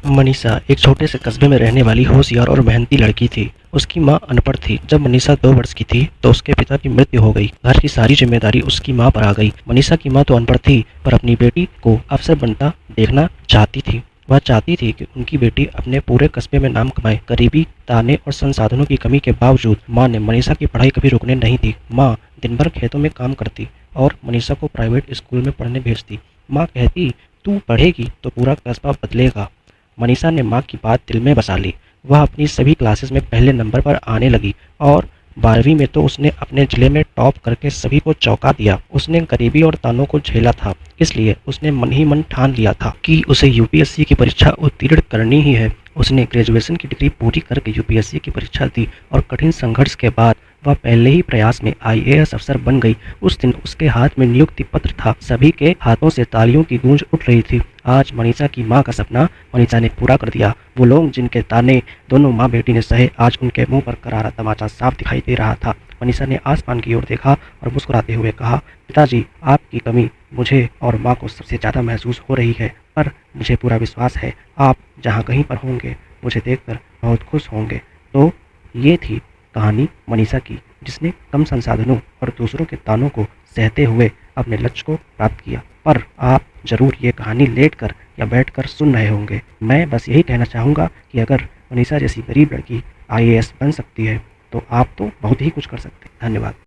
मनीषा एक छोटे से कस्बे में रहने वाली होशियार और मेहनती लड़की थी। उसकी माँ अनपढ़ थी। जब मनीषा 2 वर्ष की थी तो उसके पिता की मृत्यु हो गई। घर की सारी जिम्मेदारी उसकी माँ पर आ गई। मनीषा की माँ तो अनपढ़ थी पर अपनी बेटी को अफसर बनता देखना चाहती थी। वह चाहती थी कि उनकी बेटी अपने पूरे कस्बे में नाम कमाए। गरीबी, ताने और संसाधनों की कमी के बावजूद माँ ने मनीषा की पढ़ाई कभी रुकने नहीं दी। माँ दिन भर खेतों में काम करती और मनीषा को प्राइवेट स्कूल में पढ़ने भेजती। माँ कहती, तू पढ़ेगी तो पूरा कस्बा बदलेगा। मनीषा ने माँ की बात दिल में बसा ली। वह अपनी सभी क्लासेस में पहले नंबर पर आने लगी और 12वीं में तो उसने अपने जिले में टॉप करके सभी को चौंका दिया। उसने गरीबी और तानों को झेला था, इसलिए उसने मन ही मन ठान लिया था कि उसे यूपीएससी की परीक्षा उत्तीर्ण करनी ही है। उसने ग्रेजुएशन की डिग्री पूरी करके यूपीएससी की परीक्षा दी और कठिन संघर्ष के बाद वह पहले ही प्रयास में आईएएस अफसर बन गई। उस दिन उसके हाथ में नियुक्ति पत्र था। सभी के हाथों से तालियों की गूंज उठ रही थी। आज मनीषा की माँ का सपना मनीषा ने पूरा कर दिया। वो लोग जिनके ताने दोनों माँ बेटी ने सहे, आज उनके मुंह पर करारा तमाचा साफ दिखाई दे रहा था। मनीषा ने आसमान की ओर देखा और मुस्कुराते हुए कहा, पिताजी, आपकी कमी मुझे और माँ को सबसे ज़्यादा महसूस हो रही है, पर मुझे पूरा विश्वास है आप जहाँ कहीं पर होंगे मुझे देखकर बहुत खुश होंगे। तो ये थी कहानी मनीषा की, जिसने कम संसाधनों और दूसरों के तानों को सहते हुए अपने लक्ष्य को प्राप्त किया। पर आप ज़रूर ये कहानी लेटकर या बैठकर सुन रहे होंगे। मैं बस यही कहना चाहूँगा कि अगर मनीषा जैसी गरीब लड़की आईएएस बन सकती है तो आप तो बहुत ही कुछ कर सकते हैं। धन्यवाद।